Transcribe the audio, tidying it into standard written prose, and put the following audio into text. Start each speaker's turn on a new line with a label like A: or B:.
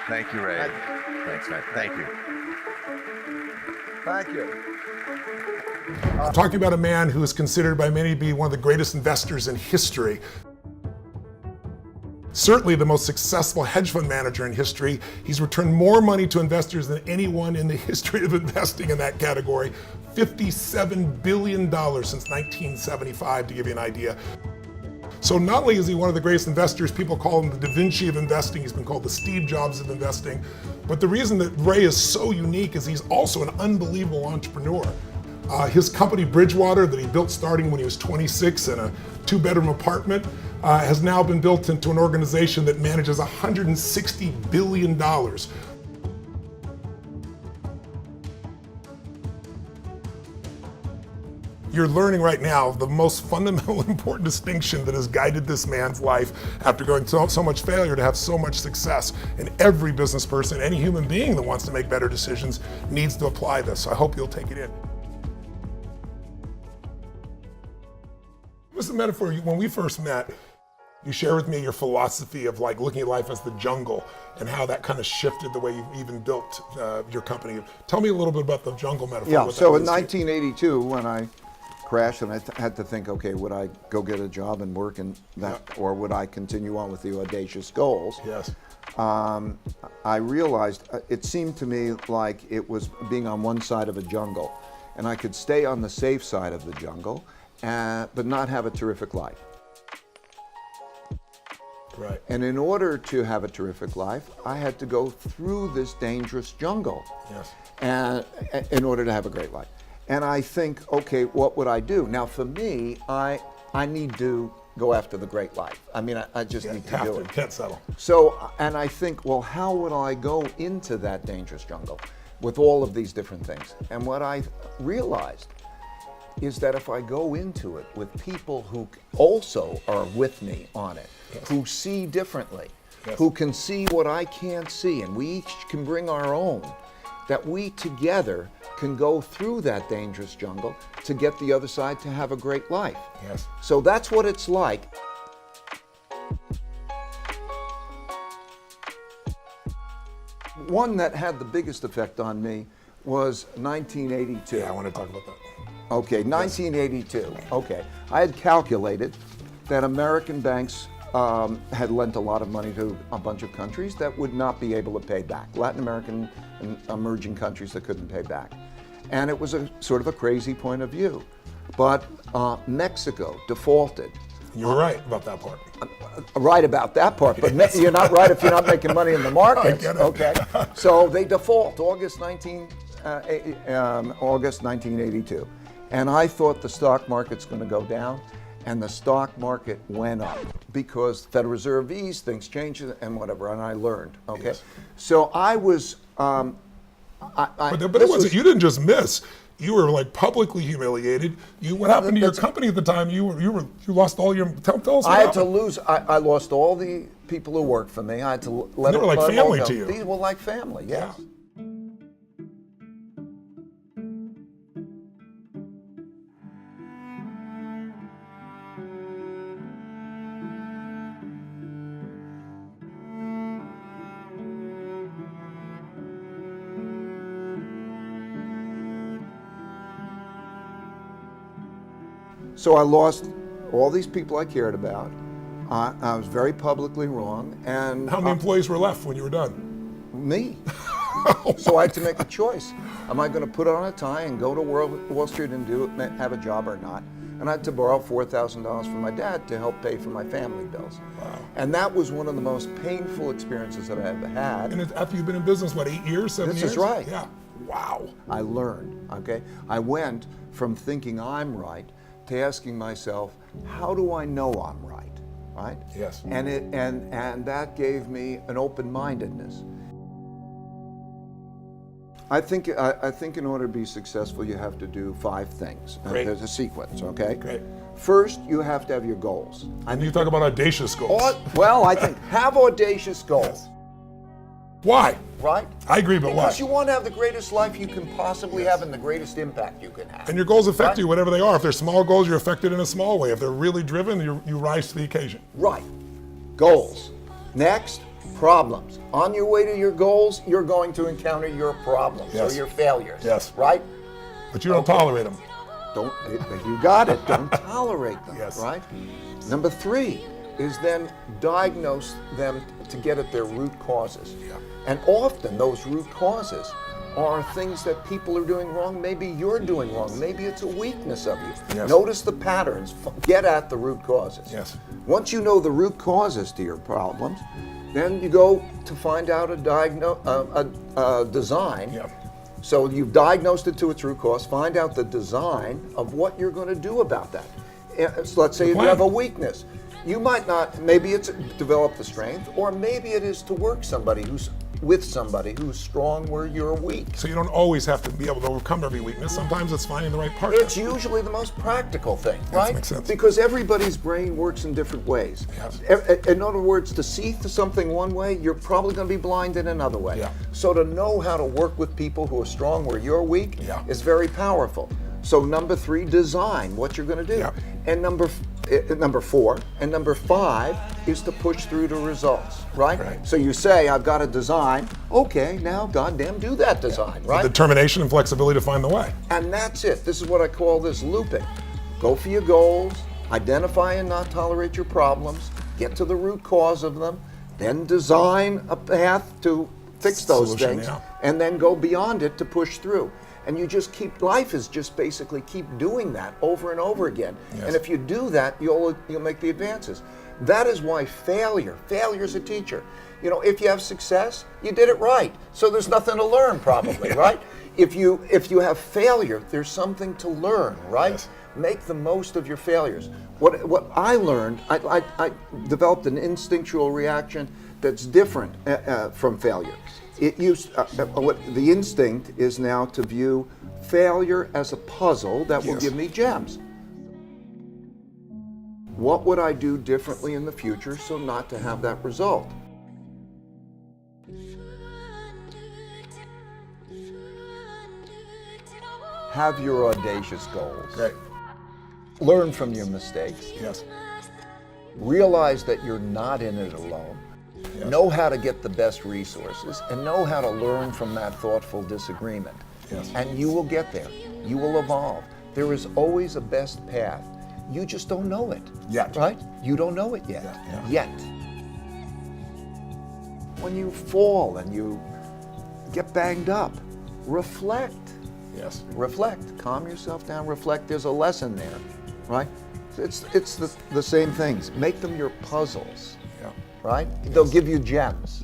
A: Thank you, Ray. Thanks, man. Thank you.
B: Thank you.
C: I'm talking about a man who is considered by many to be one of the greatest investors in history. Certainly the most successful hedge fund manager in history. He's returned more money to investors than anyone in the history of investing in that category. $57 billion since 1975, to give you an idea. So not only is he one of the greatest investors, people call him the Da Vinci of investing, he's been called the Steve Jobs of investing, but the reason that Ray is so unique is he's also an unbelievable entrepreneur. His company Bridgewater that he built starting when he was 26 in a 2-bedroom apartment has now been built into an organization that manages $160 billion. You're learning right now the most fundamental important distinction that has guided this man's life after going through so much failure to have so much success. And every business person, any human being that wants to make better decisions needs to apply this. So I hope you'll take it in. What's the metaphor? When we first met, you shared with me your philosophy of like looking at life as the jungle and how that kind of shifted the way you even built your company. Tell me a little bit about the jungle metaphor.
B: Yeah, so in 1982, when I crashed and I had to think, okay, would I go get a job and work in that, or would I continue on with the audacious goals?
C: Yes.
B: I realized it seemed to me like it was being on one side of a jungle, and I could stay on the safe side of the jungle, but not have a terrific life.
C: Right.
B: And in order to have a terrific life, I had to go through this dangerous jungle.
C: Yes.
B: And in order to have a great life. And I think, okay, what would I do? Now for me, I need to go after the great life. I mean, I just need to do it.
C: Can't settle.
B: So, and I think, well, how would I go into that dangerous jungle with all of these different things? And what I realized is that if I go into it with people who also are with me on it,
C: yes,
B: who see differently,
C: yes,
B: who can see what I can't see, and we each can bring our own, that we together can go through that dangerous jungle to get the other side to have a great life.
C: Yes.
B: So that's what it's like. One that had the biggest effect on me was 1982.
C: Yeah, I want to talk about that.
B: Okay, 1982. Okay, I had calculated that American banks had lent a lot of money to a bunch of countries that would not be able to pay back. Latin American and emerging countries that couldn't pay back. And it was a sort of a crazy point of view. But Mexico defaulted.
C: You were right about that part.
B: Right about that part, but you're not right if you're not making money in the markets.
C: I get it.
B: Okay, so they default August 1982. And I thought the stock market's going to go down, and the stock market went up because Federal Reserve eased, things changed, and whatever, and I learned, okay?
C: Yes.
B: So I was,
C: But it wasn't, you didn't just miss. You were like publicly humiliated. What happened to your company at the time? You lost all your, tell us what
B: I had to
C: happened.
B: lose, I lost all the people who worked for me. I had to let
C: They were like
B: them all
C: family
B: go.
C: to you.
B: These were like family, yes.
C: Yeah.
B: So I lost all these people I cared about. I was very publicly wrong, and
C: How many employees were left when you were done?
B: me. So I had to make a choice. Am I going to put on a tie and go to Wall Street and have a job or not? And I had to borrow $4,000 from my dad to help pay for my family bills.
C: Wow.
B: And that was one of the most painful experiences that I ever had.
C: And after you've been in business, what, 8 years, 7 years?
B: This is right.
C: Yeah. Wow.
B: I learned, okay? I went from thinking I'm right to asking myself, how do I know I'm right, right?
C: Yes.
B: And that gave me an open-mindedness. I think in order to be successful, you have to do 5 things.
C: Great.
B: There's a sequence, okay?
C: Great.
B: First, you have to have your goals.
C: And you talk about audacious goals.
B: Well, I think have audacious goals.
C: Why?
B: Right?
C: I agree, but why?
B: Because you want to have the greatest life you can possibly have and the greatest impact you can have.
C: And your goals affect
B: Right?
C: you, whatever they are. If they're small goals, you're affected in a small way. If they're really driven, you rise to the occasion.
B: Right. Goals. Next, Problems. On your way to your goals, you're going to encounter your problems
C: Yes.
B: or your failures.
C: Yes.
B: Right?
C: But you don't tolerate them.
B: You got it. Don't tolerate them.
C: Yes.
B: Right? Number 3 is then diagnose them to get at their root causes.
C: Yeah.
B: And often those root causes are things that people are doing wrong. Maybe you're doing wrong. Maybe it's a weakness of you.
C: Yes.
B: Notice the patterns. Get at the root causes.
C: Yes.
B: Once you know the root causes to your problems, then you go to find out a design.
C: Yeah.
B: So you've diagnosed it to its root cause. Find out the design of what you're going to do about that. So let's say you have a weakness. You might not, maybe it's develop the strength, or maybe it is to work with somebody who's strong where you're weak.
C: So you don't always have to be able to overcome every weakness. Sometimes it's finding the right partner.
B: It's usually the most practical thing, right?
C: makes sense.
B: Because everybody's brain works in different ways.
C: Yes.
B: In other words, to see something one way, you're probably going to be blind in another way.
C: Yeah.
B: So to know how to work with people who are strong where you're weak is very powerful. So number 3, design what you're going to do.
C: Yeah.
B: And number 4 and number 5 is to push through to results, right? So you say, I've got a design. Okay, now goddamn do that design, right?
C: Determination and flexibility to find the way.
B: And that's it. This is what I call this looping. Go for your goals, identify and not tolerate your problems, get to the root cause of them, then design a path to fix those
C: Solution,
B: things,
C: yeah.
B: and then go beyond it to push through. And you just life is just basically keep doing that over and over again.
C: Yes.
B: And if you do that, you'll make the advances. That is why failure's a teacher. You know, if you have success, you did it right. So there's nothing to learn probably, right? If you have failure, there's something to learn, right?
C: Yes.
B: Make the most of your failures. What I learned, I developed an instinctual reaction that's different from failure. The instinct is now to view failure as a puzzle that will give me gems. What would I do differently in the future so not to have that result? Have your audacious goals.
C: Right.
B: Learn from your mistakes.
C: Yes.
B: Realize that you're not in it alone.
C: Yes.
B: Know how to get the best resources and know how to learn from that thoughtful disagreement.
C: Yes.
B: And you will get there. You will evolve. There is always a best path. You just don't know it.
C: Yet.
B: Right? You don't know it yet.
C: Yeah.
B: Yet. When you fall and you get banged up, reflect.
C: Yes.
B: Reflect. Calm yourself down. Reflect. There's a lesson there, right? It's the same things. Make them your puzzles.
C: Yeah.
B: Right? They'll give you gems.